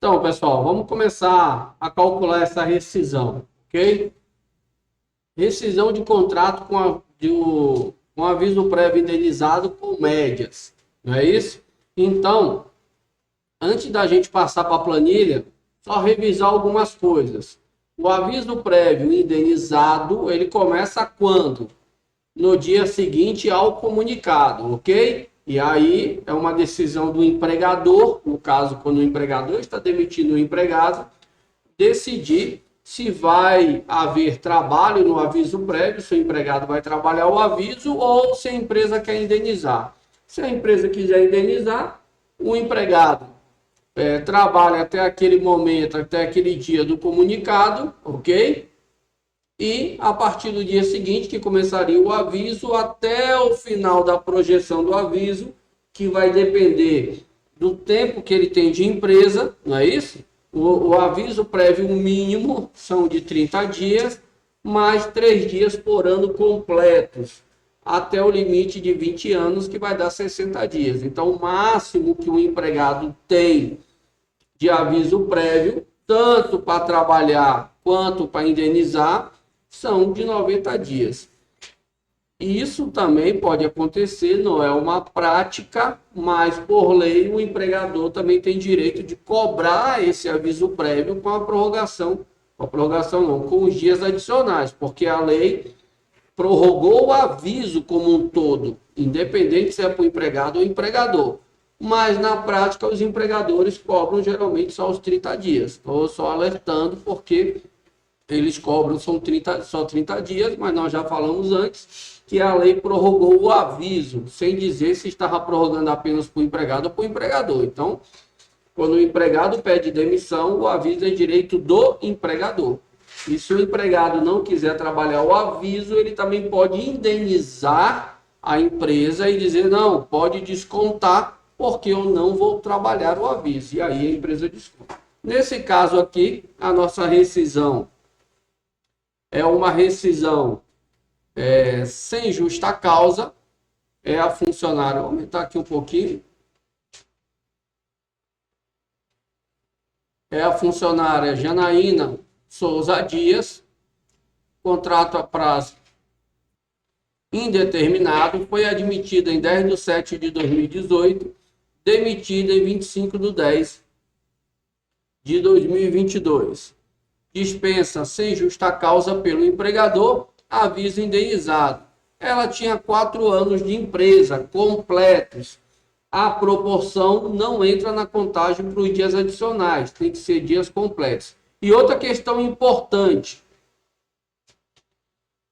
Então, pessoal, vamos começar a calcular essa rescisão, ok? Rescisão de contrato com aviso prévio indenizado com médias, não é isso? Então, antes da gente passar para a planilha, só revisar algumas coisas. O aviso prévio indenizado, ele começa quando? No dia seguinte ao comunicado, ok? E aí é uma decisão do empregador, no caso, quando o empregador está demitindo o empregado, decidir se vai haver trabalho no aviso prévio, se o empregado vai trabalhar o aviso ou se a empresa quer indenizar. Se a empresa quiser indenizar, o empregado trabalha até aquele momento, até aquele dia do comunicado, ok? E a partir do dia seguinte, que começaria o aviso, até o final da projeção do aviso, que vai depender do tempo que ele tem de empresa, não é isso? O aviso prévio mínimo são de 30 dias, mais 3 dias por ano completos, até o limite de 20 anos, que vai dar 60 dias. Então, o máximo que o empregado tem de aviso prévio, tanto para trabalhar quanto para indenizar, são de 90 dias. Isso também pode acontecer, não é uma prática, mas por lei o empregador também tem direito de cobrar esse aviso prévio com a prorrogação não, com os dias adicionais, porque a lei prorrogou o aviso como um todo, independente se é para o empregado ou empregador. Mas na prática os empregadores cobram geralmente só os 30 dias. Estou só alertando porque eles cobram só 30 dias, mas nós já falamos antes que a lei prorrogou o aviso, sem dizer se estava prorrogando apenas para o empregado ou para o empregador. Então, quando o empregado pede demissão, o aviso é direito do empregador. E se o empregado não quiser trabalhar o aviso, ele também pode indenizar a empresa e dizer, não, pode descontar, porque eu não vou trabalhar o aviso. E aí a empresa desconta. Nesse caso aqui, a nossa rescisão é uma rescisão sem justa causa, é a funcionária, vou aumentar aqui um pouquinho, é a funcionária Janaína Souza Dias, contrato a prazo indeterminado, foi admitida em 10/7 de 2018, demitida em 25/10 de 2022. Dispensa sem justa causa pelo empregador, aviso indenizado. Ela tinha 4 anos de empresa completos. A proporção não entra na contagem para os dias adicionais, tem que ser dias completos. E outra questão importante,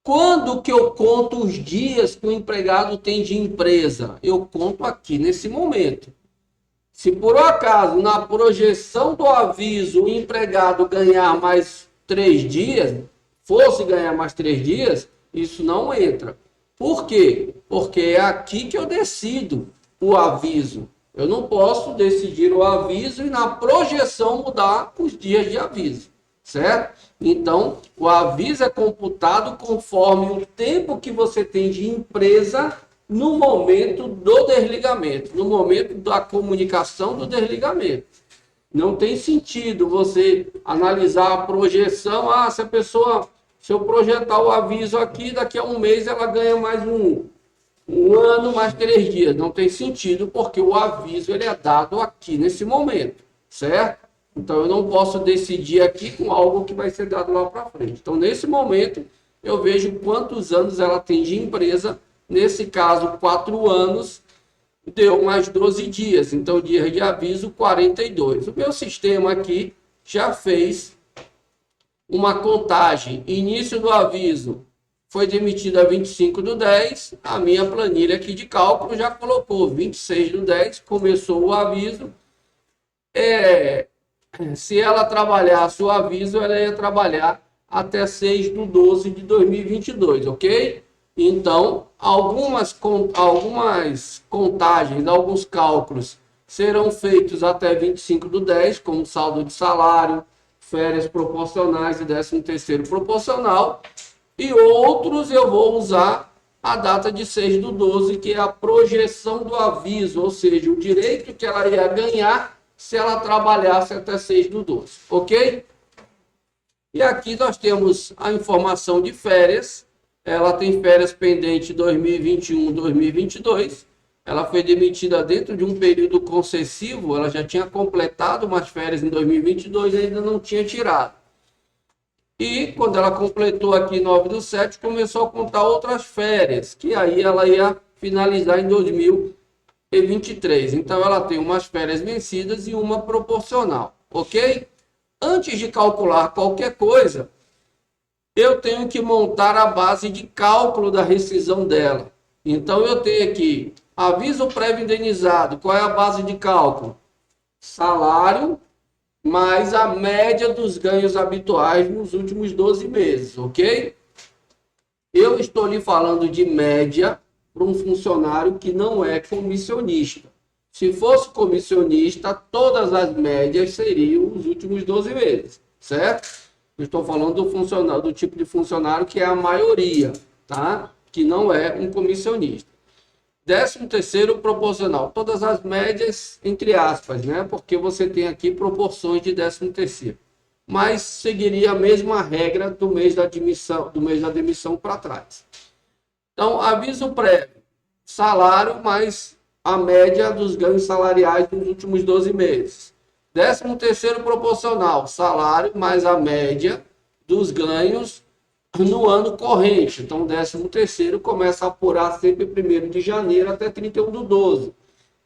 quando que eu conto os dias que o empregado tem de empresa? Eu conto aqui, nesse momento. Se por acaso, na projeção do aviso, o empregado ganhar mais 3 dias, fosse ganhar mais 3 dias, isso não entra. Por quê? Porque é aqui que eu decido o aviso. Eu não posso decidir o aviso e na projeção mudar os dias de aviso, certo? Então, o aviso é computado conforme o tempo que você tem de empresa no momento do desligamento, no momento da comunicação do desligamento. Não tem sentido você analisar a projeção, se eu projetar o aviso aqui, daqui a um mês ela ganha mais um ano, mais 3 dias. Não tem sentido, porque o aviso ele é dado aqui, nesse momento, certo? Então, eu não posso decidir aqui com algo que vai ser dado lá para frente. Então, nesse momento, eu vejo quantos anos ela tem de empresa. Nesse caso, 4 anos, deu mais 12 dias. Então, dia de aviso, 42. O meu sistema aqui já fez uma contagem. Início do aviso foi demitido a 25/10. A minha planilha aqui de cálculo já colocou 26/10. Começou o aviso. Se ela trabalhasse o aviso, ela ia trabalhar até 6/12 de 2022, ok? Então, algumas contagens, alguns cálculos serão feitos até 25/10, como saldo de salário, férias proporcionais e 13º proporcional, e outros eu vou usar a data de 6/12, que é a projeção do aviso, ou seja, o direito que ela ia ganhar se ela trabalhasse até 6/12, ok? E aqui nós temos a informação de férias. Ela tem férias pendente 2021, 2022. Ela foi demitida dentro de um período concessivo. Ela já tinha completado umas férias em 2022 e ainda não tinha tirado. E quando ela completou aqui 9/7, começou a contar outras férias, que aí ela ia finalizar em 2023. Então ela tem umas férias vencidas e uma proporcional, ok? Antes de calcular qualquer coisa, eu tenho que montar a base de cálculo da rescisão dela. Então eu tenho aqui aviso prévio indenizado. Qual é a base de cálculo? Salário mais a média dos ganhos habituais nos últimos 12 meses, ok? Eu estou lhe falando de média para um funcionário que não é comissionista. Se fosse comissionista, todas as médias seriam os últimos 12 meses, certo? Eu estou falando do funcionário, do tipo de funcionário que é a maioria, tá? Que não é um comissionista. 13º proporcional, todas as médias entre aspas, né? Porque você tem aqui proporções de 13º. Mas seguiria a mesma regra do mês da demissão para trás. Então, aviso prévio, salário mais a média dos ganhos salariais dos últimos 12 meses. 13º proporcional, salário mais a média dos ganhos no ano corrente. Então, o 13º começa a apurar sempre 1º de janeiro até 31/12.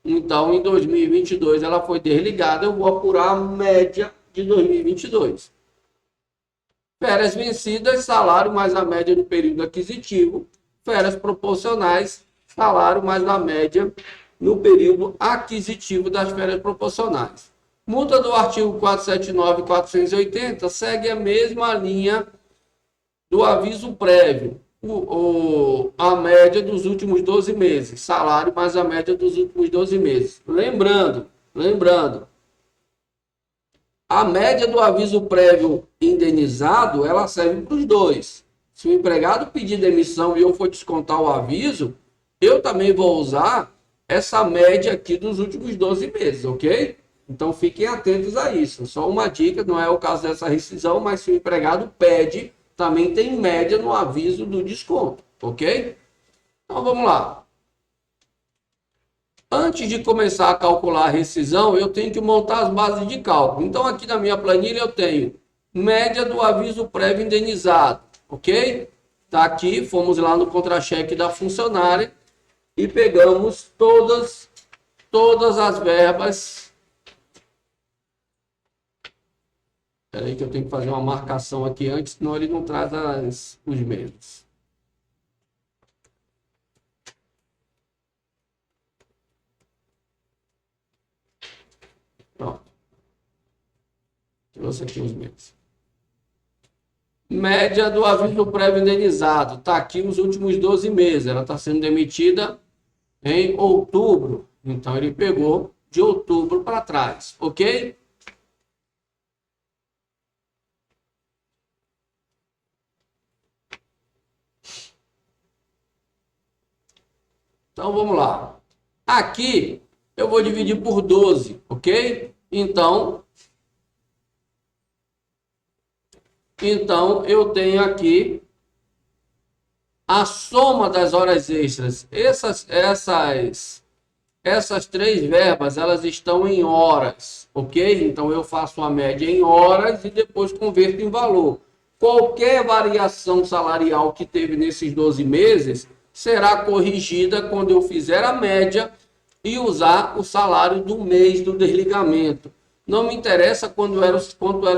Então, em 2022, ela foi desligada, eu vou apurar a média de 2022. Férias vencidas, salário mais a média do período aquisitivo. Férias proporcionais, salário mais a média no período aquisitivo das férias proporcionais. Multa do artigo 479 e 480 segue a mesma linha do aviso prévio, a média dos últimos 12 meses, salário mais a média dos últimos 12 meses. Lembrando, a média do aviso prévio indenizado, ela serve para os dois. Se o empregado pedir demissão e eu for descontar o aviso, eu também vou usar essa média aqui dos últimos 12 meses, ok? Então fiquem atentos a isso. Só uma dica, não é o caso dessa rescisão, mas se o empregado pede, também tem média no aviso do desconto, ok? Então vamos lá. Antes de começar a calcular a rescisão, eu tenho que montar as bases de cálculo. Então aqui na minha planilha eu tenho média do aviso prévio indenizado, ok? Tá aqui, fomos lá no contra-cheque da funcionária e pegamos todas as verbas. Espera aí que eu tenho que fazer uma marcação aqui antes, senão ele não traz os meses. Pronto. Trouxe aqui os meses. Média do aviso prévio indenizado. Está aqui os últimos 12 meses. Ela está sendo demitida em outubro. Então, ele pegou de outubro para trás. Ok? Então, vamos lá. Aqui, eu vou dividir por 12. Ok? Então, eu tenho aqui a soma das horas extras. Essas três verbas, elas estão em horas, ok? Então, eu faço a média em horas e depois converto em valor. Qualquer variação salarial que teve nesses 12 meses será corrigida quando eu fizer a média e usar o salário do mês do desligamento. Não me interessa quanto era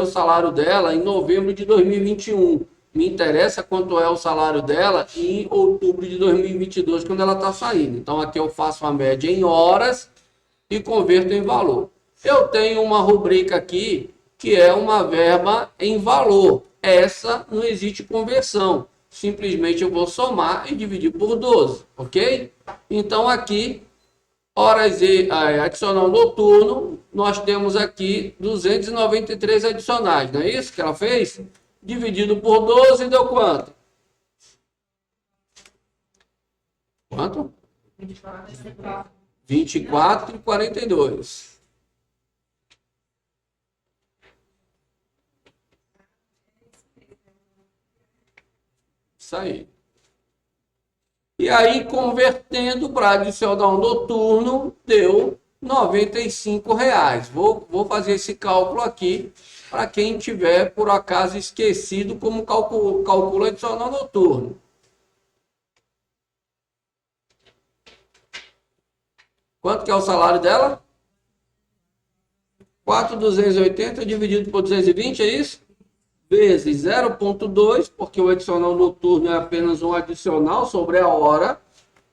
o salário dela em novembro de 2021. Me interessa quanto é o salário dela em outubro de 2022, quando ela está saindo. Então, aqui eu faço a média em horas e converto em valor. Eu tenho uma rubrica aqui que é uma verba em valor. Essa não existe conversão. Simplesmente eu vou somar e dividir por 12, ok? Então, aqui, horas adicional noturno, nós temos aqui 293 adicionais, não é isso que ela fez? Dividido por 12 deu quanto? Quanto? 24,42. Isso aí. E aí, convertendo para adicional noturno, deu R$ 95. Vou fazer esse cálculo aqui para quem tiver, por acaso, esquecido como calcula adicional noturno. Quanto que é o salário dela? 4.280 dividido por 220, é isso? Vezes 0,2, porque o adicional noturno é apenas um adicional sobre a hora,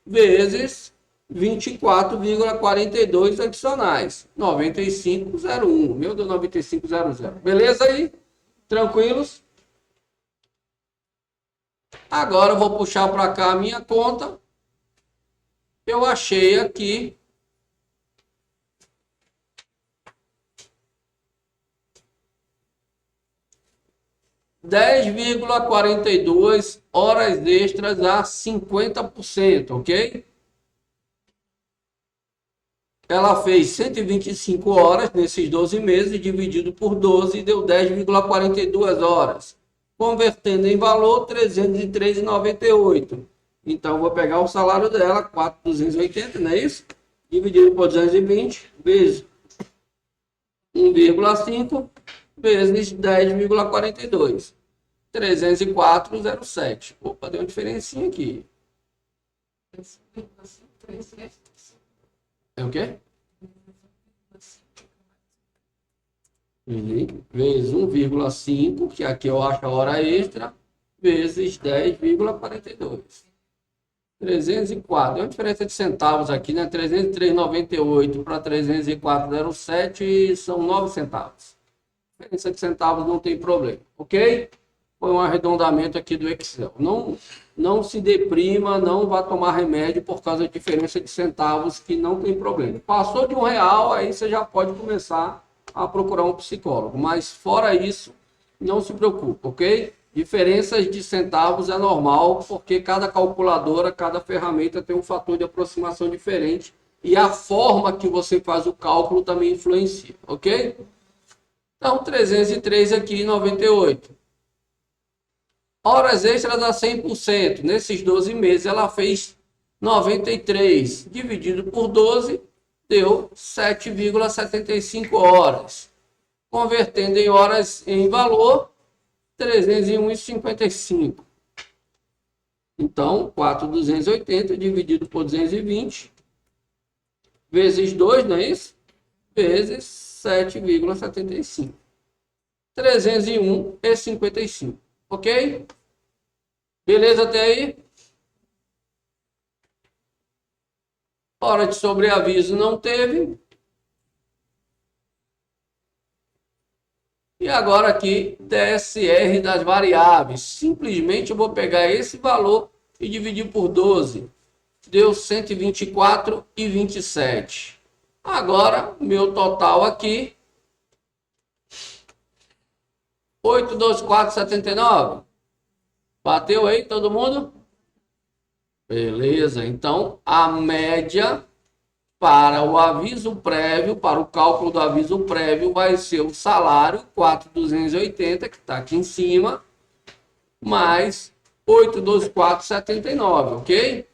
vezes 24,42 adicionais. 95,01. Meu Deus, 95,00. Beleza aí? Tranquilos? Agora eu vou puxar para cá a minha conta. Eu achei aqui 10,42 horas extras a 50%, ok? Ela fez 125 horas nesses 12 meses, dividido por 12, deu 10,42 horas. Convertendo em valor, 303,98. Então, vou pegar o salário dela, 4.280, não é isso? Dividido por 220, vezes 1,5, vezes 10,42. 304,07. Opa, deu uma diferencinha aqui. É o quê? Vezes 1,5, que aqui eu acho a hora extra, vezes 10,42. 304. Deu uma diferença de centavos aqui, né? 303,98 para 304,07 são 9 centavos. Diferença de centavos não tem problema, ok? Foi um arredondamento aqui do Excel. Não se deprima, não vá tomar remédio por causa da diferença de centavos, que não tem problema. Passou de R$ 1, aí você já pode começar a procurar um psicólogo. Mas fora isso, não se preocupe, ok? Diferenças de centavos é normal, porque cada calculadora, cada ferramenta tem um fator de aproximação diferente. E a forma que você faz o cálculo também influencia, ok? Então, 303 aqui, 98. Horas extras a 100%. Nesses 12 meses, ela fez 93. Dividido por 12, deu 7,75 horas. Convertendo em horas em valor, 301,55. Então, 4.280 dividido por 220, vezes 2, não é isso? Vezes 7,75. 301,55. Ok? Beleza até aí? Hora de sobreaviso não teve. E agora aqui, DSR das variáveis. Simplesmente eu vou pegar esse valor e dividir por 12. Deu 124,27. Agora, meu total aqui, 824,79. Bateu aí todo mundo? Beleza, então a média para o aviso prévio, para o cálculo do aviso prévio, vai ser o salário 4.280, que está aqui em cima, mais 824,79, ok?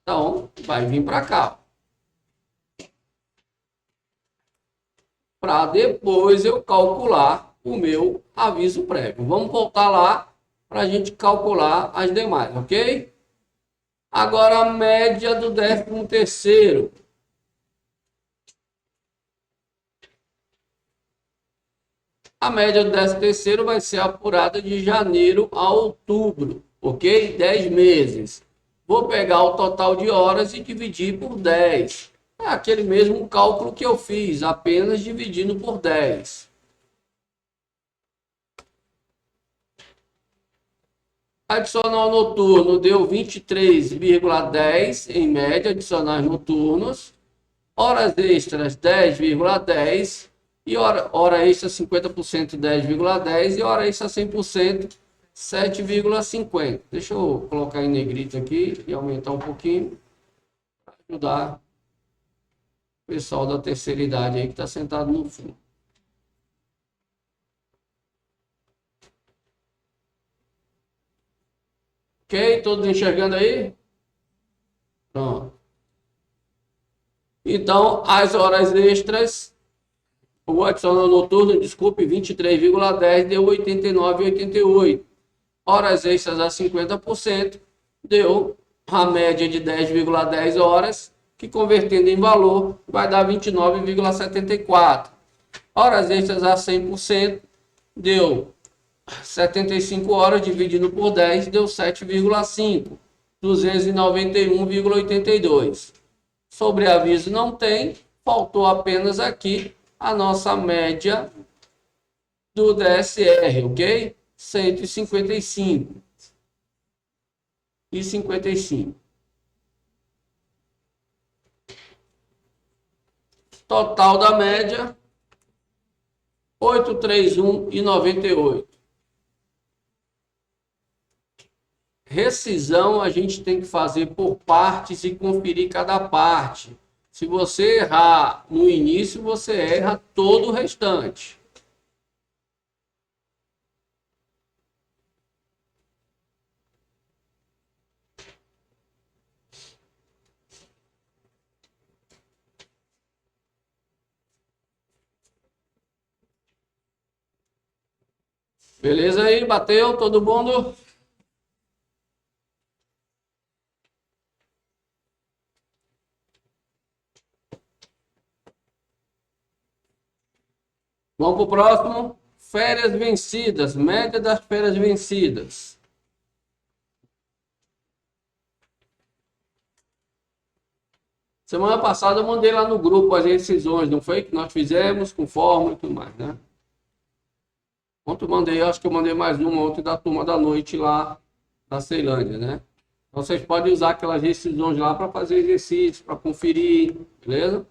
Então, vai vir para cá. Para depois eu calcular o meu aviso prévio. Vamos voltar lá para a gente calcular as demais, ok? Agora a média do 13º. A média do 13º vai ser apurada de janeiro a outubro, ok? 10 meses. Vou pegar o total de horas e dividir por 10. É aquele mesmo cálculo que eu fiz, apenas dividindo por 10. Adicional noturno deu 23,10 em média, adicionais noturnos. Horas extras 10,10 e hora extra 50% 10,10 e hora extra 100% 7,50. Deixa eu colocar em negrito aqui e aumentar um pouquinho para ajudar o pessoal da terceira idade aí que está sentado no fundo. Ok? Todos enxergando aí? Pronto. Então, as horas extras, o adicional noturno, desculpe, 23,10 deu 89,88. Horas extras a 50% deu a média de 10,10 horas, que convertendo em valor vai dar 29,74. Horas extras a 100% deu 75 horas dividido por 10 deu 7,5, 291,82. Sobreaviso não tem, faltou apenas aqui a nossa média do DSR, ok? 155 e 55. Total da média 831 e 98. Rescisão a gente tem que fazer por partes e conferir cada parte. Se você errar no início, você erra todo o restante. Beleza aí? Bateu todo mundo? Vamos para o próximo. Férias vencidas. Média das férias vencidas. Semana passada eu mandei lá no grupo as rescisões, não foi? Que nós fizemos com fórmula e tudo mais, né? Ontem eu mandei, acho que eu mandei mais uma ontem da turma da noite lá da Ceilândia, né? Então vocês podem usar aquelas rescisões lá para fazer exercício, para conferir, beleza?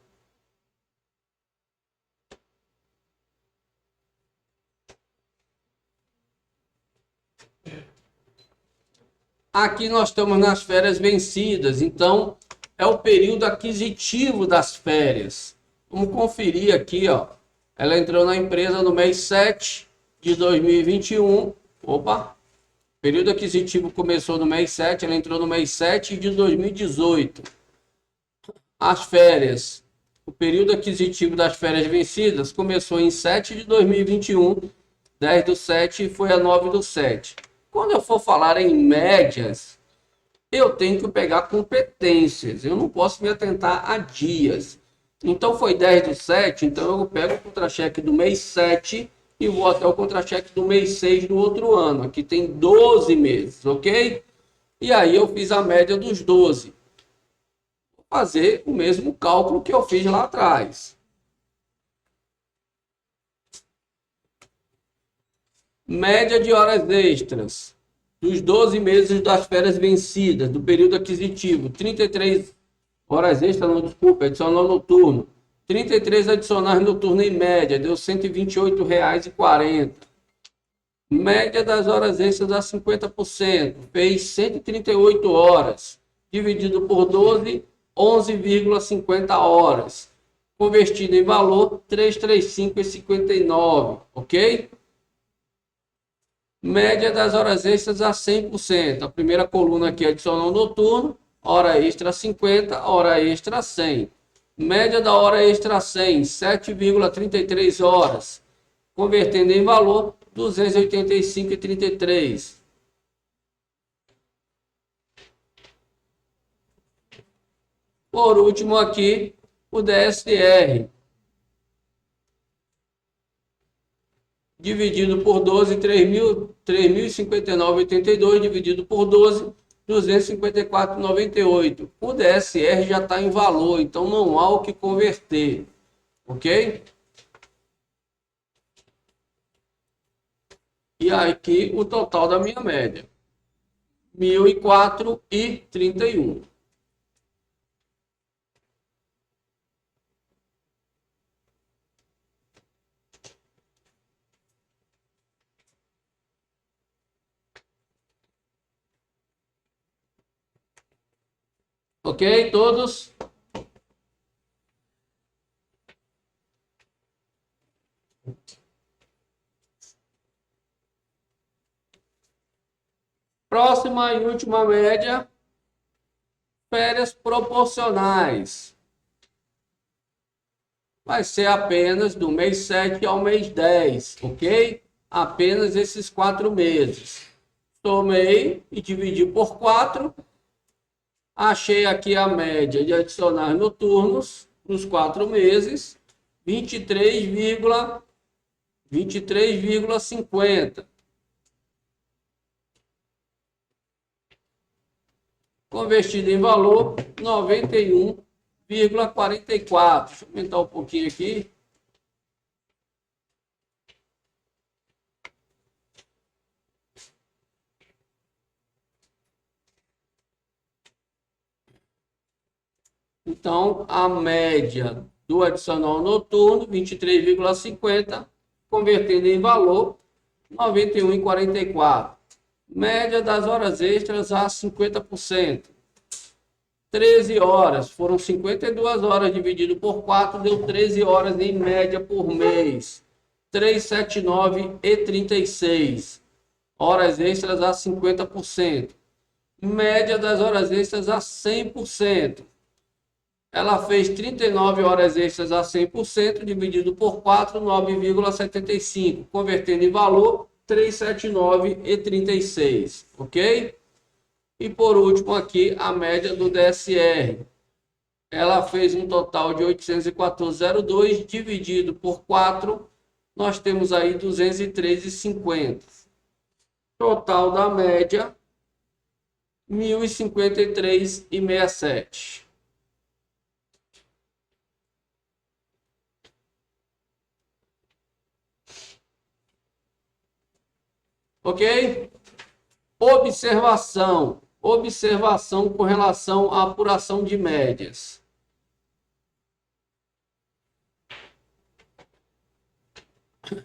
Aqui nós estamos nas férias vencidas, então é o período aquisitivo das férias. Vamos conferir aqui, ó. Ela entrou na empresa no mês 7 de 2021. Opa! Período aquisitivo começou no mês 7, ela entrou no mês 7 de 2018. As férias. O período aquisitivo das férias vencidas começou em 7 de 2021, 10 do 7 e foi a 9 do 7. Quando eu for falar em médias, eu tenho que pegar competências, eu não posso me atentar a dias. Então foi 10 do 7, então eu pego o contra-cheque do mês 7 e vou até o contra-cheque do mês 6 do outro ano. Aqui tem 12 meses, ok? E aí eu fiz a média dos 12. Vou fazer o mesmo cálculo que eu fiz lá atrás. Média de horas extras dos 12 meses das férias vencidas, do período aquisitivo, 33 horas extras, não, desculpa, adicional noturno. 33 adicionais noturno em média, deu R$ 128,40. Média das horas extras a 50%, fez 138 horas. Dividido por 12, 11,50 horas. Convertido em valor, 335,59, ok? Média das horas extras a 100%. A primeira coluna aqui é adicional noturno, hora extra 50, hora extra 100. Média da hora extra 100, 7,33 horas. Convertendo em valor, 285,33. Por último aqui, o DSR. Dividido por 12, 3.059,82, dividido por 12, 254,98. O DSR já está em valor, então não há o que converter, ok? E aqui o total da minha média, 1.004,31. Ok, todos? Próxima e última média, férias proporcionais. Vai ser apenas do mês 7 ao mês 10, ok? Apenas esses 4 meses. Tomei e dividi por 4. Achei aqui a média de adicionais noturnos nos 4 meses, 23,50. Convertido em valor, 91,44. Deixa eu aumentar um pouquinho aqui. Então, a média do adicional noturno, 23,50, convertendo em valor, 91,44. Média das horas extras a 50%. 13 horas, foram 52 horas dividido por 4, deu 13 horas em média por mês. 379,36. Horas extras a 50%. Média das horas extras a 100%. Ela fez 39 horas extras a 100%, dividido por 4, 9,75. Convertendo em valor, 379,36. Ok? E por último aqui, a média do DSR. Ela fez um total de 814,02, dividido por 4, nós temos aí 203,50. Total da média, 1.053,67. Ok? Observação com relação à apuração de médias.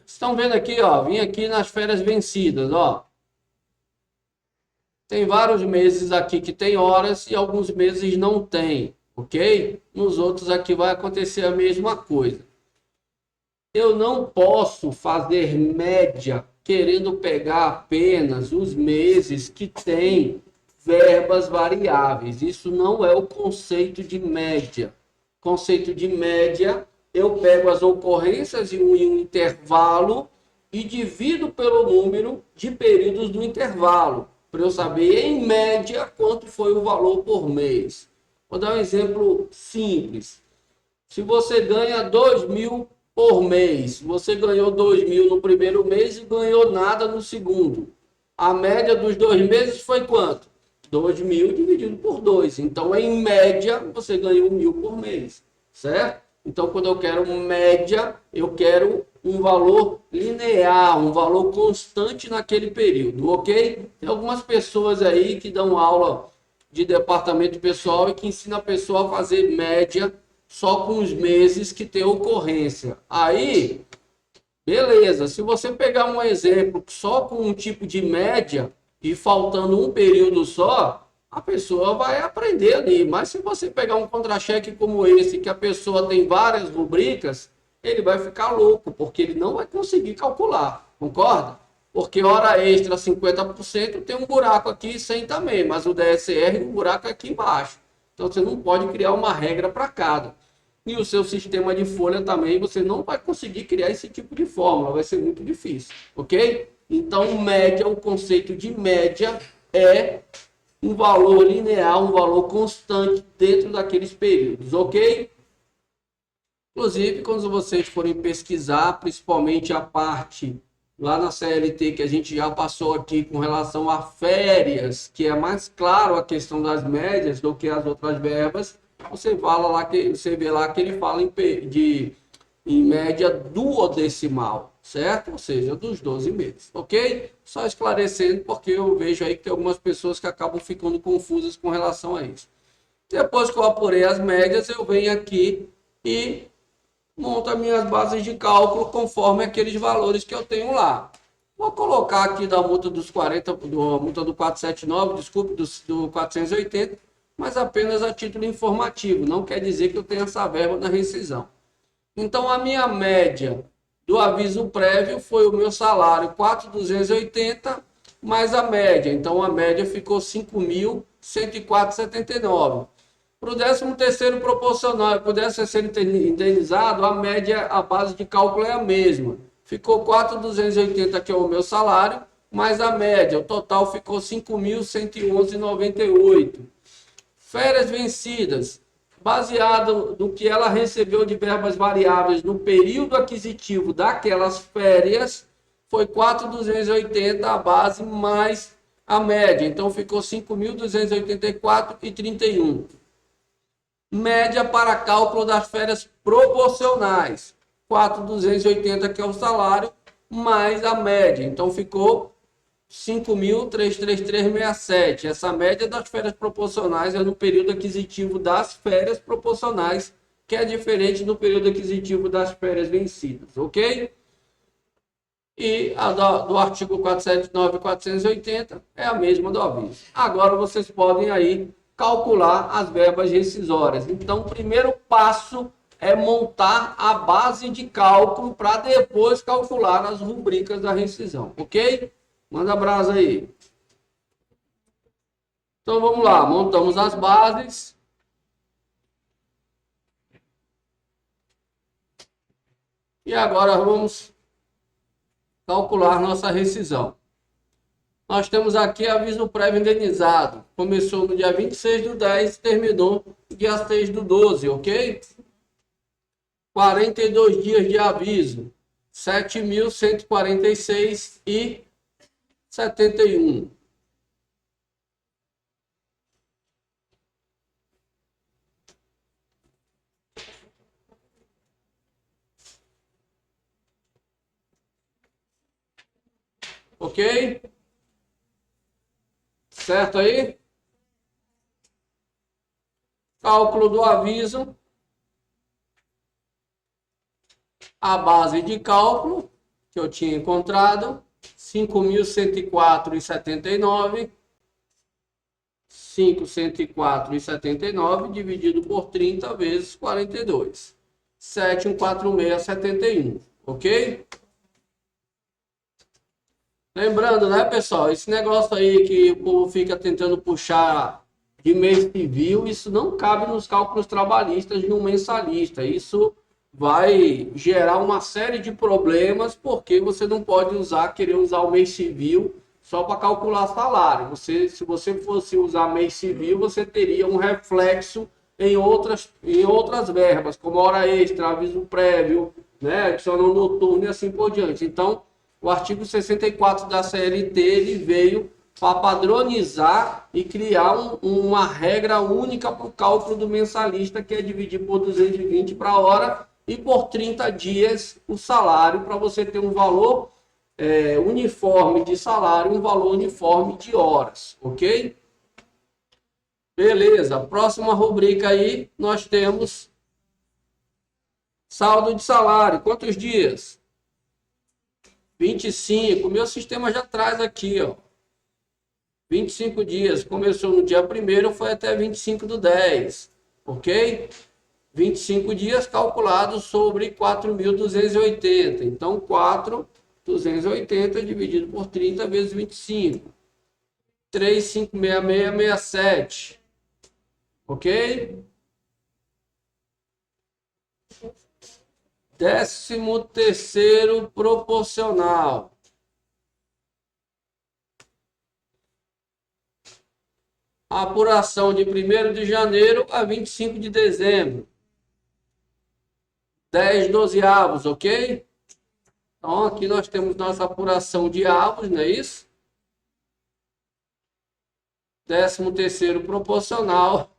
Estão vendo aqui, ó, vim aqui nas férias vencidas, ó. Tem vários meses aqui que tem horas e alguns meses não tem, ok? Nos outros aqui vai acontecer a mesma coisa. Eu não posso fazer média querendo pegar apenas os meses que tem verbas variáveis. Isso não é o conceito de média. Conceito de média, eu pego as ocorrências em um intervalo e divido pelo número de períodos do intervalo, para eu saber, em média, quanto foi o valor por mês. Vou dar um exemplo simples. Se você ganha 2.000 por mês, você ganhou 2.000 no primeiro mês e ganhou nada no segundo. A média dos 2 meses foi quanto? 2.000 dividido por 2. Então, em média, você ganhou 1.000 por mês, certo? Então, quando eu quero média, eu quero um valor linear, um valor constante naquele período, ok? Tem algumas pessoas aí que dão aula de departamento pessoal e que ensina a pessoa a fazer média só com os meses que tem ocorrência. Aí, beleza, se você pegar um exemplo só com um tipo de média e faltando um período só, a pessoa vai aprender ali. Mas se você pegar um contra-cheque como esse, que a pessoa tem várias rubricas, ele vai ficar louco, porque ele não vai conseguir calcular, concorda? Porque hora extra 50% tem um buraco aqui 100 também, mas o DSR, o buraco é aqui embaixo. Então você não pode criar uma regra para cada. E o seu sistema de folha também, você não vai conseguir criar esse tipo de fórmula, vai ser muito difícil, ok? Então, média, o conceito de média é um valor linear, um valor constante dentro daqueles períodos, ok? Inclusive, quando vocês forem pesquisar, principalmente a parte lá na CLT, que a gente já passou aqui com relação a férias, que é mais claro a questão das médias do que as outras verbas, você fala lá que você vê lá que ele fala em média duodecimal, certo? Ou seja, dos 12 meses, ok? Só esclarecendo, porque eu vejo aí que tem algumas pessoas que acabam ficando confusas com relação a isso. Depois que eu apurei as médias, eu venho aqui e monto as minhas bases de cálculo conforme aqueles valores que eu tenho lá. Vou colocar aqui da multa dos 40, da multa do 479, desculpe, do 480, mas apenas a título informativo, não quer dizer que eu tenha essa verba na rescisão. Então, a minha média do aviso prévio foi o meu salário 4.280 mais a média. Então, a média ficou 5.104,79. Para o 13º proporcional e para o 13º indenizado, a média, a base de cálculo é a mesma. Ficou 4.280, que é o meu salário, mais a média. O total ficou 5.111,98. Férias vencidas, baseado no que ela recebeu de verbas variáveis no período aquisitivo daquelas férias, foi 4.280 a base mais a média. Então, ficou 5.284,31. Média para cálculo das férias proporcionais. 4.280, que é o salário, mais a média. Então, ficou 5.333,67. Essa média das férias proporcionais é no período aquisitivo das férias proporcionais, que é diferente do período aquisitivo das férias vencidas, ok? E a do artigo 479 e 480 é a mesma do aviso. Agora vocês podem aí calcular as verbas rescisórias. Então, o primeiro passo é montar a base de cálculo para depois calcular as rubricas da rescisão, ok? Manda brasa aí. Então, vamos lá. Montamos as bases. E agora vamos calcular nossa rescisão. Nós temos aqui aviso prévio indenizado. Começou no dia 26/10 e terminou no dia 6/12, ok? 42 dias de aviso. 7.146,71. Ok? Certo aí? Cálculo do aviso. A base de cálculo que eu tinha encontrado, 5.104,79. 5.104,79 dividido por 30 vezes 42. 7.146,71. Ok? Lembrando, né, pessoal, esse negócio aí que o povo fica tentando puxar de mês civil, isso não cabe nos cálculos trabalhistas de um mensalista. Isso vai gerar uma série de problemas, porque você não pode querer usar o mês civil só para calcular salário. Se você fosse usar mês civil, você teria um reflexo em outras verbas, como hora extra, aviso prévio, né, adicional noturno e assim por diante. Então, o artigo 64 da CLT ele veio para padronizar e criar uma regra única para o cálculo do mensalista, que é dividir por 220 para hora e por 30 dias o salário, para você ter um valor uniforme de salário, um valor uniforme de horas, ok? Beleza, próxima rubrica aí, nós temos saldo de salário. Quantos dias? 25. Meu sistema já traz aqui, ó. 25 dias. Começou no dia 1º, foi até 25/10, ok? 25 dias calculados sobre 4.280. Então, 4.280 dividido por 30 vezes 25. 3.566,67. Ok? 13º proporcional. A apuração de 1º de janeiro a 25 de dezembro. 10/12avos, ok? Então, aqui nós temos nossa apuração de avos, não é isso? 13º proporcional.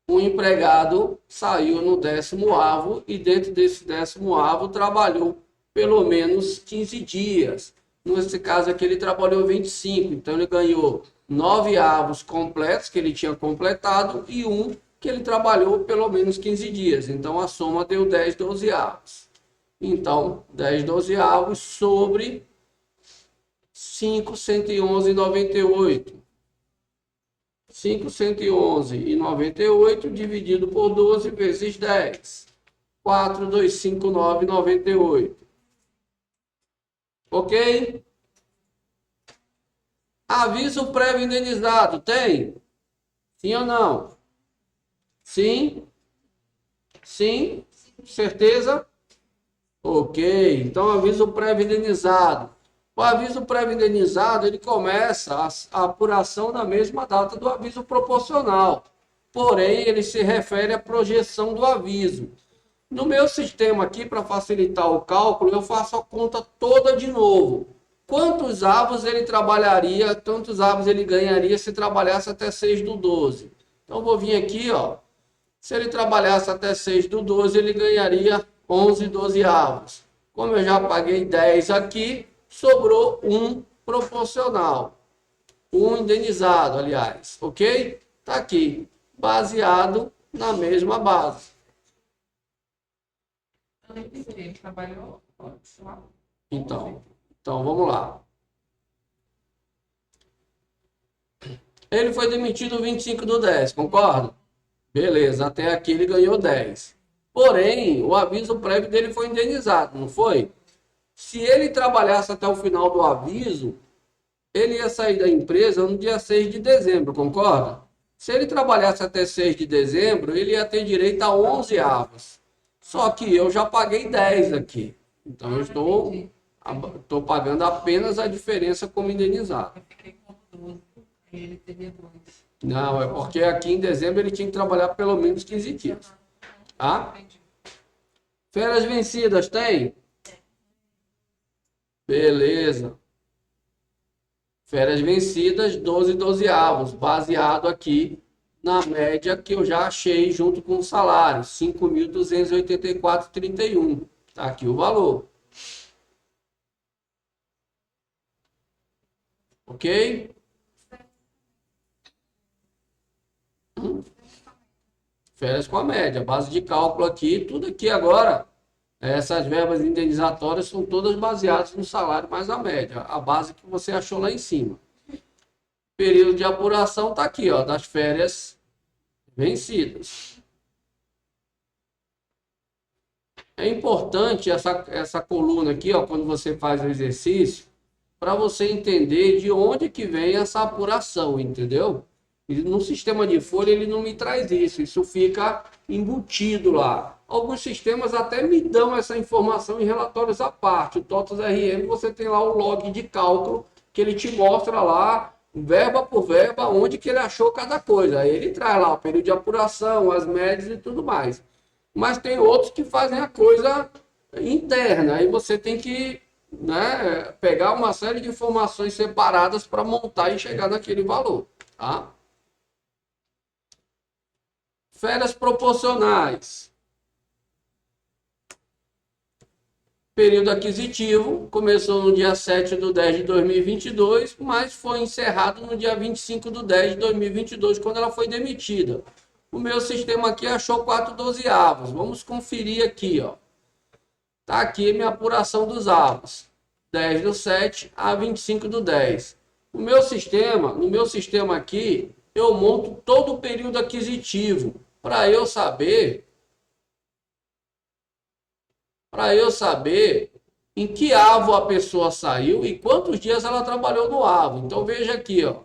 O empregado saiu no 10º e dentro desse 10º trabalhou pelo menos 15 dias. Nesse caso aqui ele trabalhou 25, então ele ganhou 9 avos completos que ele tinha completado e um que ele trabalhou pelo menos 15 dias. Então a soma deu 10/12avos. Então 10/12avos sobre 5.111,98. 5.111,98 dividido por 12 vezes 10. 4.259,98. Ok? Aviso prévio indenizado, tem? Sim ou não? Sim? Sim? Certeza? Ok, então aviso prévio indenizado. O aviso prévio indenizado, ele começa a apuração na mesma data do aviso proporcional. Porém, ele se refere à projeção do aviso. No meu sistema aqui, para facilitar o cálculo, eu faço a conta toda de novo. Quantos avos ele trabalharia, quantos avos ele ganharia se trabalhasse até 6/12? Então, vou vir aqui, ó. Se ele trabalhasse até 6/12, ele ganharia 11 dozeavos. Como eu já paguei 10 aqui, sobrou um proporcional. Um indenizado, aliás. Ok? Tá aqui. Baseado na mesma base. Ele trabalhou. Então vamos lá. Ele foi demitido 25/10, concorda? Beleza, até aqui ele ganhou 10. Porém, o aviso prévio dele foi indenizado, não foi? Se ele trabalhasse até o final do aviso, ele ia sair da empresa no dia 6 de dezembro, concorda? Se ele trabalhasse até 6 de dezembro, ele ia ter direito a 11 avos. Só que eu já paguei 10 aqui. Então eu estou pagando apenas a diferença como indenizado. Eu fiquei com 12. Ele teria 2. Não, é porque aqui em dezembro ele tinha que trabalhar pelo menos 15 dias. Tá? Férias vencidas, tem? Beleza. Férias vencidas, 12 dozeavos, baseado aqui na média que eu já achei junto com o salário, 5.284,31. Tá aqui o valor. Ok? Férias com a média, base de cálculo aqui, tudo aqui agora. Essas verbas indenizatórias são todas baseadas no salário mais a média, a base que você achou lá em cima. Período de apuração está aqui, ó, das férias vencidas. É importante essa coluna aqui, ó, quando você faz o exercício, para você entender de onde que vem essa apuração, entendeu? E no sistema de folha ele não me traz isso fica embutido lá. Alguns sistemas até me dão essa informação em relatórios à parte. O TOTOS RM, você tem lá o log de cálculo, que ele te mostra lá, verba por verba, onde que ele achou cada coisa. Aí ele traz lá o período de apuração, as médias e tudo mais. Mas tem outros que fazem a coisa interna. Aí você tem que, né, pegar uma série de informações separadas para montar e chegar naquele valor. Tá? Férias proporcionais. Período aquisitivo começou no dia 7/10 de 2022, mas foi encerrado no dia 25/10 de 2022, quando ela foi demitida. O meu sistema aqui achou 4 dozeavos. Vamos conferir aqui, ó. Tá aqui minha apuração dos avos. 10/7 a 25/10. No meu sistema aqui, eu monto todo o período aquisitivo para eu saber em que avo a pessoa saiu e quantos dias ela trabalhou no avo. Então veja aqui, ó.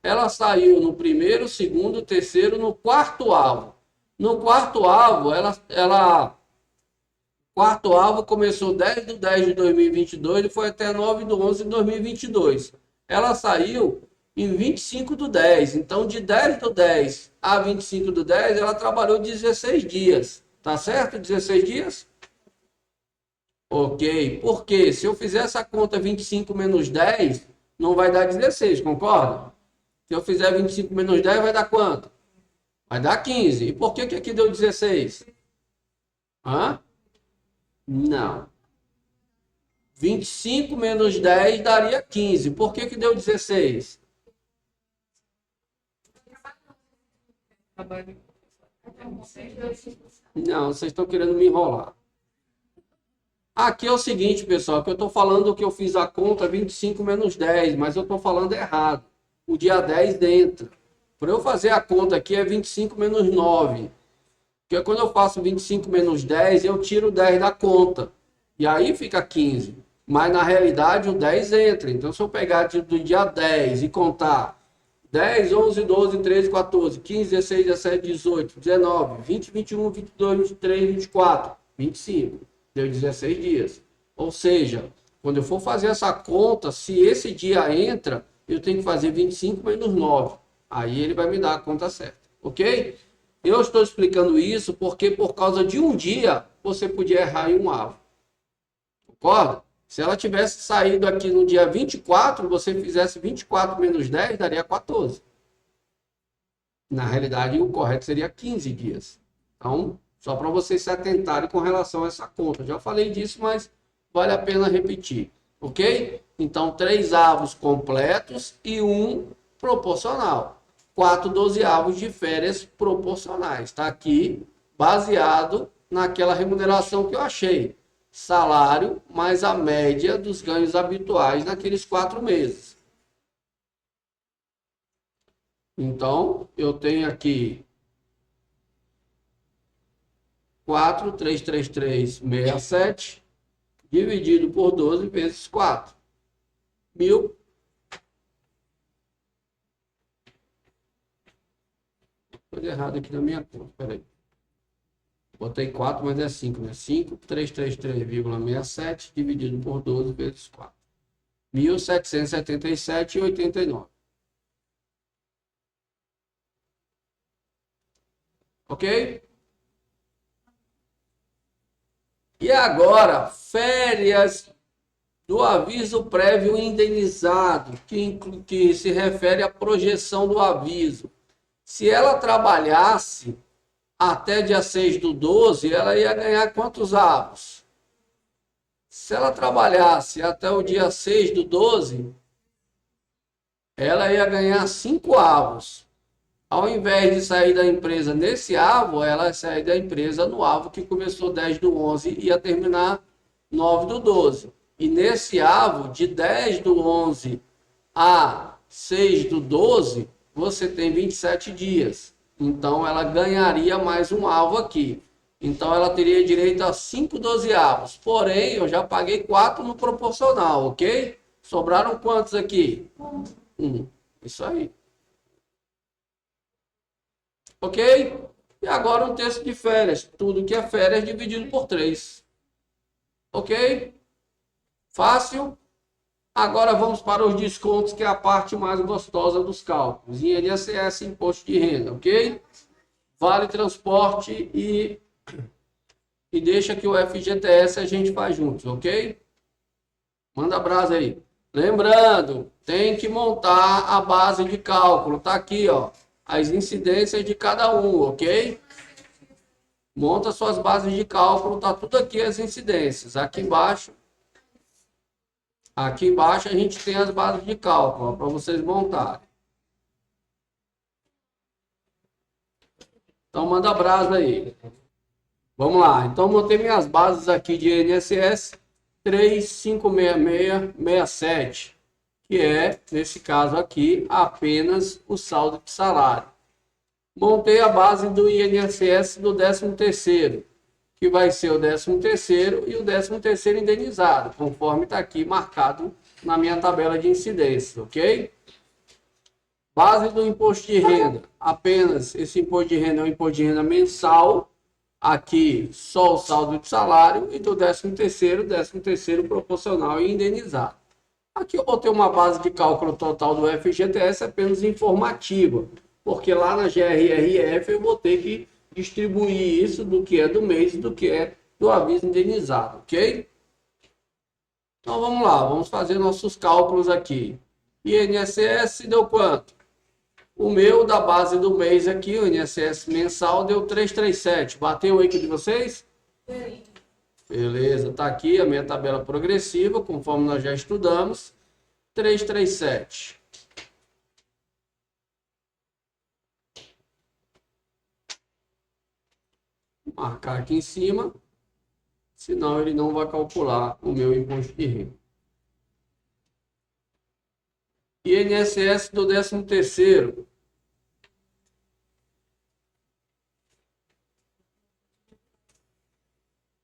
Ela saiu no primeiro, segundo, terceiro, no quarto avo. No quarto avo, quarto avo começou 10/10 de 2022 e foi até 9/11 de 2022. Ela saiu em 25/10. Então, de 10/10 a 25/10, ela trabalhou 16 dias. Tá certo? 16 dias? Ok. Porque se eu fizer essa conta 25 menos 10, não vai dar 16, concorda? Se eu fizer 25 menos 10, vai dar quanto? Vai dar 15. E por que aqui deu 16? Hã? Não. 25 menos 10 daria 15. Por que deu 16? Não, vocês estão querendo me enrolar. Aqui é o seguinte, pessoal, que eu estou falando que eu fiz a conta 25 menos 10, mas eu estou falando errado. O dia 10 entra. Para eu fazer a conta aqui é 25 menos 9. Porque quando eu faço 25 menos 10, eu tiro 10 da conta. E aí fica 15. Mas na realidade o 10 entra. Então se eu pegar do dia 10 e contar 10, 11, 12, 13, 14, 15, 16, 17, 18, 19, 20, 21, 22, 23, 24, 25. Deu 16 dias. Ou seja, quando eu for fazer essa conta, se esse dia entra, eu tenho que fazer 25 menos 9. Aí ele vai me dar a conta certa. Ok? Eu estou explicando isso porque por causa de um dia você podia errar em um avo. Concorda? Se ela tivesse saído aqui no dia 24, você fizesse 24 menos 10, daria 14. Na realidade, o correto seria 15 dias. Então, só para vocês se atentarem com relação a essa conta. Já falei disso, mas vale a pena repetir. Ok? Então, 3 avos completos e 1 proporcional. 4 dozeavos de férias proporcionais. Está aqui baseado naquela remuneração que eu achei. Salário mais a média dos ganhos habituais naqueles 4 meses. Então, eu tenho aqui 4.333.67 dividido por 12 vezes 4. 1.000. Coisa errada aqui na minha conta. Peraí. Botei 4, mas é 5, né? 5.333,67 dividido por 12 vezes 4. 1.777,89. Ok? E agora, férias do aviso prévio indenizado, que se refere à projeção do aviso. Se ela trabalhasse até dia 6 do 12, ela ia ganhar quantos avos? Se ela trabalhasse até o dia 6 do 12, ela ia ganhar 5 avos. Ao invés de sair da empresa nesse avo, ela ia sair da empresa no avo que começou 10 do 11 e ia terminar 9 do 12. E nesse avo, de 10 do 11 a 6 do 12, você tem 27 dias. Então, ela ganharia mais um avo aqui. Então, ela teria direito a 5 dozeavos. Porém, eu já paguei 4 no proporcional, ok? Sobraram quantos aqui? 1. Isso aí. Ok? E agora um texto de férias. Tudo que é férias dividido por 3. Ok? Fácil? Agora vamos para os descontos, que é a parte mais gostosa dos cálculos. INSS, imposto de renda, ok? Vale transporte e deixa que o FGTS a gente faz juntos, ok? Manda brasa aí. Lembrando, tem que montar a base de cálculo. Tá aqui, ó, as incidências de cada um, ok? Monta suas bases de cálculo, tá tudo aqui as incidências. Aqui embaixo a gente tem as bases de cálculo para vocês montarem. Então manda brasa aí. Vamos lá. Então montei minhas bases aqui de INSS 356667, que é, nesse caso aqui, apenas o saldo de salário. Montei a base do INSS do 13º, que vai ser o 13º e o 13º indenizado, conforme está aqui marcado na minha tabela de incidência, ok? Base do imposto de renda, apenas esse imposto de renda é um imposto de renda mensal, aqui só o saldo de salário, e do 13º proporcional e indenizado. Aqui eu botei uma base de cálculo total do FGTS apenas informativa, porque lá na GRRF eu vou ter que distribuir isso do que é do mês e do que é do aviso indenizado, ok? Então vamos lá, vamos fazer nossos cálculos aqui. INSS deu quanto? O meu da base do mês aqui, o INSS mensal, deu 337. Bateu aí com o de vocês? Sim. Beleza, tá aqui a minha tabela progressiva, conforme nós já estudamos. 337. Vou marcar aqui em cima, senão ele não vai calcular o meu imposto de renda. INSS do 13º.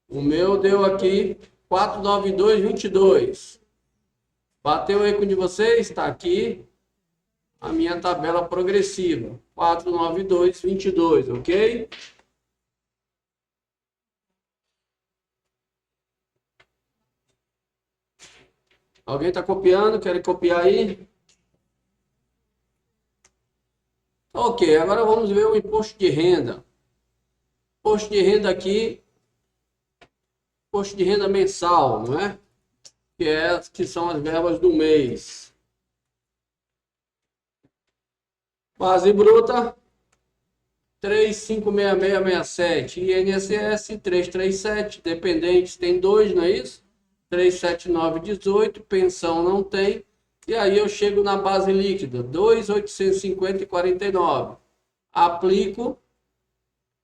O meu deu aqui 492,22. Bateu aí com o de vocês? Está aqui a minha tabela progressiva. 492,22, ok? Alguém está copiando? Quer copiar aí? Ok, agora vamos ver o imposto de renda. Imposto de renda aqui, imposto de renda mensal, não é? Que são as verbas do mês. Base bruta, 356667. INSS, 337. Dependentes tem 2, não é isso? 37918. Pensão não tem. E aí eu chego na base líquida, 2.850,49. Aplico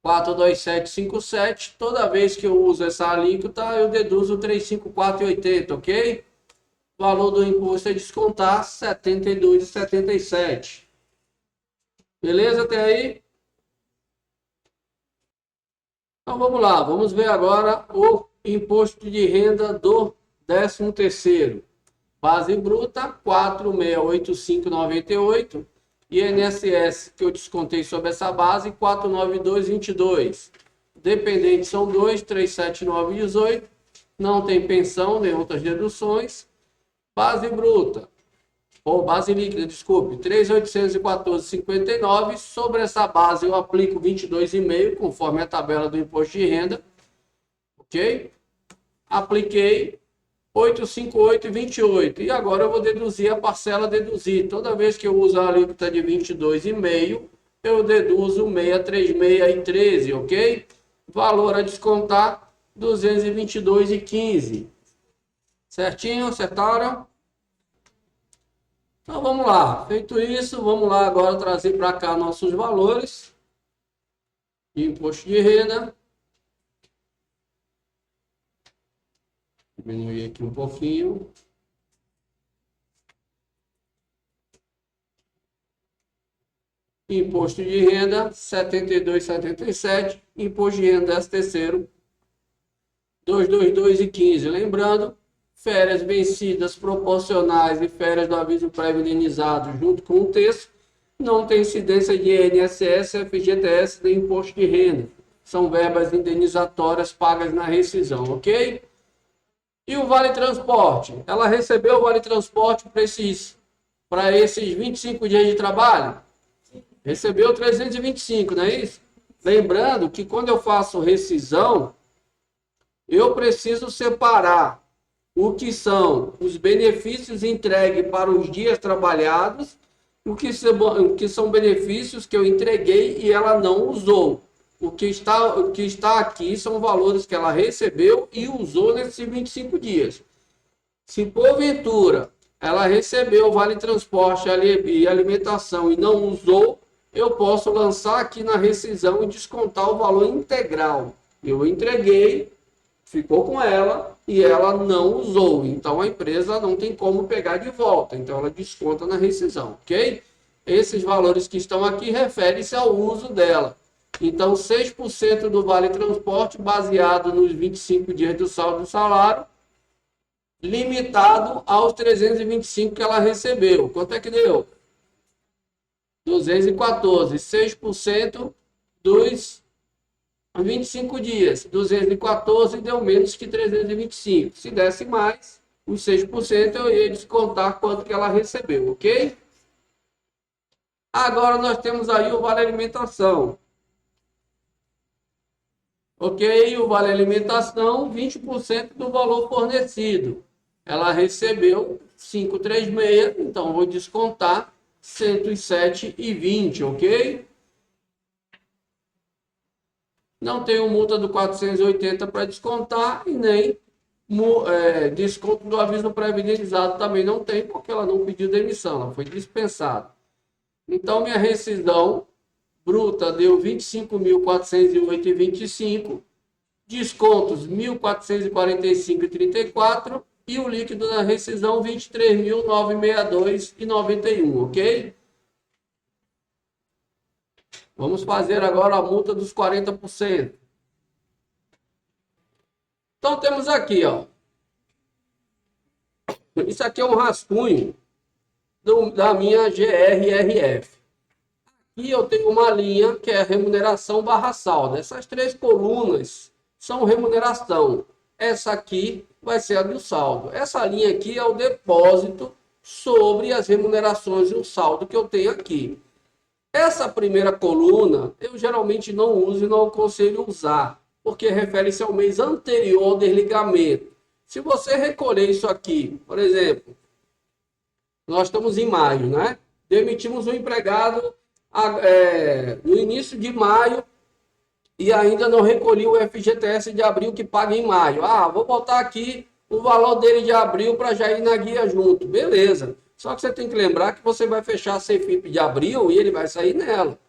42757. Toda vez que eu uso essa alíquota, eu deduzo 354,80, ok? O valor do imposto a descontar, 72,77. Beleza até aí? Então vamos lá, vamos ver agora o imposto de renda do 13º. Base bruta, 4.685,98. INSS, que eu descontei sobre essa base, 492,22. Dependentes são 2, 379,18. Não tem pensão nem outras deduções. Base bruta, ou base líquida, desculpe, 3.814,59. Sobre essa base eu aplico 22,5, conforme a tabela do imposto de renda. Ok? Apliquei 858,28. E agora eu vou deduzir a parcela deduzir. Toda vez que eu uso a alíquota de 22,5, eu deduzo 636,13, ok? Valor a descontar, 222,15. Certinho? Acertaram? Então vamos lá. Feito isso, vamos lá agora trazer para cá nossos valores de imposto de renda. Diminuir aqui um pouquinho. Imposto de renda 72,77. Imposto de renda 13º 222,15. Lembrando, férias vencidas proporcionais e férias do aviso prévio indenizado junto com o texto não tem incidência de INSS, FGTS nem imposto de renda. São verbas indenizatórias pagas na rescisão, ok? E o Vale Transporte? Ela recebeu o Vale Transporte para esses 25 dias de trabalho? Recebeu 325, não é isso? Lembrando que quando eu faço rescisão, eu preciso separar o que são os benefícios entregues para os dias trabalhados, o que são benefícios que eu entreguei e ela não usou. O que está aqui são valores que ela recebeu e usou nesses 25 dias. Se porventura ela recebeu o Vale Transporte e alimentação e não usou, eu posso lançar aqui na rescisão e descontar o valor integral. Eu entreguei, ficou com ela e ela não usou. Então a empresa não tem como pegar de volta. Então ela desconta na rescisão, ok? Esses valores que estão aqui referem-se ao uso dela. Então 6% do Vale Transporte baseado nos 25 dias do saldo do salário, limitado aos 325 que ela recebeu. Quanto é que deu? 214. 6% dos 25 dias. 214 deu menos que 325. Se desse mais, os 6% eu ia descontar quanto que ela recebeu, ok? Agora nós temos aí o Vale Alimentação. Ok? O Vale Alimentação, 20% do valor fornecido. Ela recebeu 536, então vou descontar 107,20, ok? Não tenho multa do 480 para descontar e nem desconto do aviso pré-indenizado também não tem, porque ela não pediu demissão, ela foi dispensada. Então, minha rescisão bruta deu 25.408,25, descontos 1.445,34 e o líquido da rescisão 23.962,91, ok? Vamos fazer agora a multa dos 40%. Então temos aqui, ó, Isso aqui é um rascunho da minha GRRF. E eu tenho uma linha que é remuneração barra saldo. Essas três colunas são remuneração. Essa aqui vai ser a do saldo. Essa linha aqui é o depósito sobre as remunerações e o saldo que eu tenho aqui. Essa primeira coluna eu geralmente não uso e não aconselho usar, porque refere-se ao mês anterior ao desligamento. Se você recolher isso aqui, por exemplo, nós estamos em maio, né? Demitimos um empregado no início de maio e ainda não recolhi o FGTS de abril que paga em maio. Ah, vou botar aqui o valor dele de abril para já ir na guia junto. Beleza. Só que você tem que lembrar que você vai fechar a CFIP de abril e ele vai sair nela.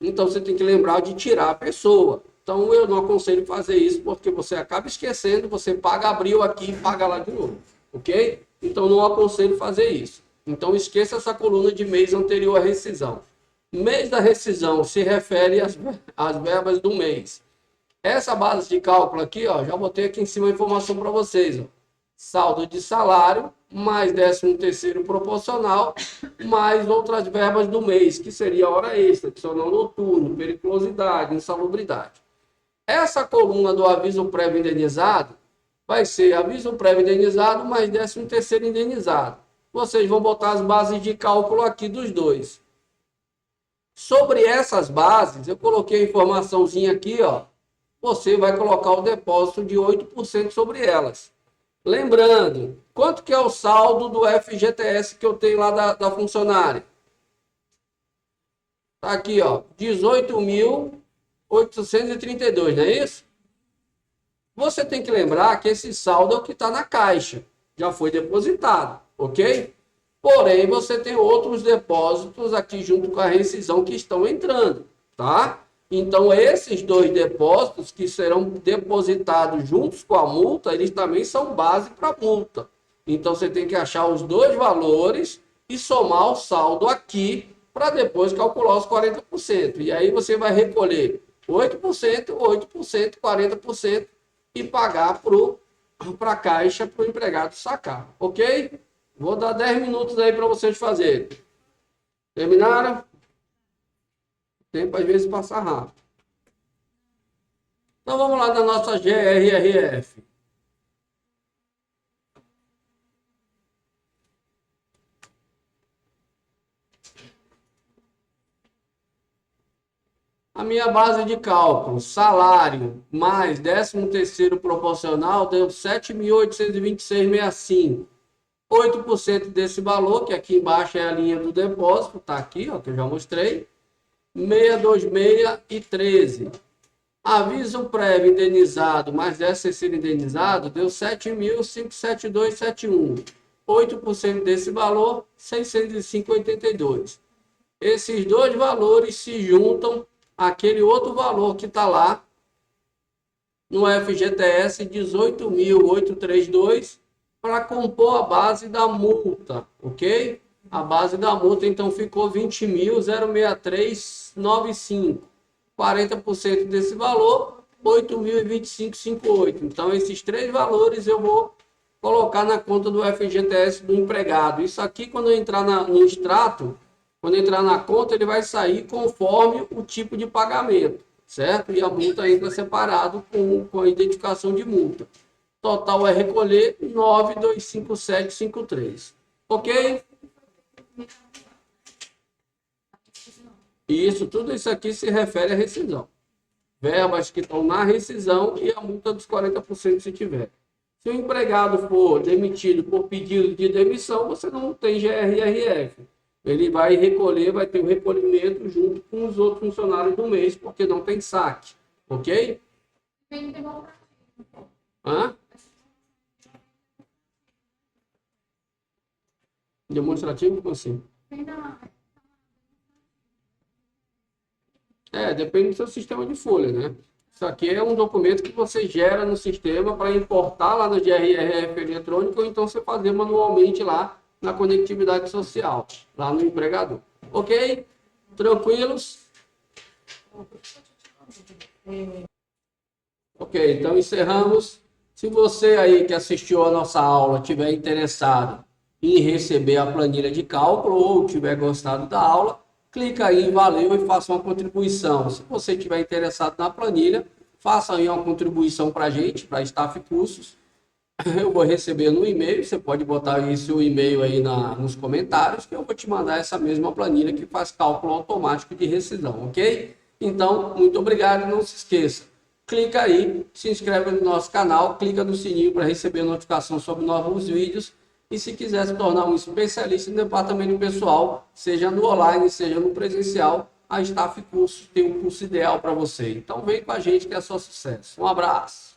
Então você tem que lembrar de tirar a pessoa. Então eu não aconselho fazer isso porque você acaba esquecendo, você paga abril aqui e paga lá de novo. Ok? Então não aconselho fazer isso. Então esqueça essa coluna de mês anterior à rescisão. Mês da rescisão se refere às verbas do mês. Essa base de cálculo aqui, ó, já botei aqui em cima a informação para vocês. Ó. Saldo de salário, mais 13º proporcional, mais outras verbas do mês, que seria hora extra, adicional noturno, periculosidade, insalubridade. Essa coluna do aviso prévio indenizado vai ser aviso prévio indenizado mais 13º indenizado. Vocês vão botar as bases de cálculo aqui dos dois. Sobre essas bases, eu coloquei a informaçãozinha aqui, ó. Você vai colocar o depósito de 8% sobre elas. Lembrando, quanto que é o saldo do FGTS que eu tenho lá da funcionária? Tá aqui, ó, 18.832, não é isso? Você tem que lembrar que esse saldo é o que está na caixa. Já foi depositado, ok? Porém, você tem outros depósitos aqui junto com a rescisão que estão entrando, tá? Então, esses dois depósitos que serão depositados juntos com a multa, eles também são base para a multa. Então, você tem que achar os dois valores e somar o saldo aqui para depois calcular os 40%. E aí você vai recolher 8%, 8%, 40% e pagar para a caixa para o empregado sacar, ok? Vou dar 10 minutos aí para vocês fazerem. Terminaram? O tempo às vezes passa rápido. Então vamos lá na nossa GRRF. A minha base de cálculo, salário mais 13º proporcional, deu 7.826,65. 8% desse valor, que aqui embaixo é a linha do depósito, tá aqui, ó, que eu já mostrei, 626,13. Aviso prévio indenizado mais 10º indenizado deu 7.572,71. 8% desse valor, 605,82. Esses dois valores se juntam àquele outro valor que está lá no FGTS 18.832 para compor a base da multa, ok? A base da multa, então, ficou 20.063,95. 40% desse valor, 8.025,58. Então, esses três valores eu vou colocar na conta do FGTS do empregado. Isso aqui, quando eu entrar no extrato, quando entrar na conta, ele vai sair conforme o tipo de pagamento, certo? E a multa entra separado com a identificação de multa. Total é recolher 9.257,53. Ok? Isso, tudo isso aqui se refere à rescisão. Verbas que estão na rescisão e a multa dos 40% se tiver. Se o empregado for demitido por pedido de demissão, você não tem GRRF. Ele vai recolher, vai ter o recolhimento junto com os outros funcionários do mês, porque não tem saque. Ok? Hã? Demonstrativo? Como assim? Depende do seu sistema de folha, né? Isso aqui é um documento que você gera no sistema para importar lá no GRRF eletrônico ou então você fazer manualmente lá na conectividade social, lá no empregador. Ok? Tranquilos? Ok, então encerramos Se você aí que assistiu a nossa aula tiver interessado em receber a planilha de cálculo ou tiver gostado da aula, clica aí em valeu e faça uma contribuição. Se você tiver interessado na planilha, faça aí uma contribuição para a gente, para Staff Cursos. Eu vou receber no e-mail, você pode botar aí seu e-mail aí nos comentários, que eu vou te mandar essa mesma planilha que faz cálculo automático de rescisão, ok? Então, muito obrigado e não se esqueça, clica aí, se inscreve no nosso canal, clica no sininho para receber notificação sobre novos vídeos e se quiser se tornar um especialista no departamento pessoal, seja no online, seja no presencial, a Staff Cursos tem um curso ideal para você. Então, vem com a gente que é só sucesso. Um abraço!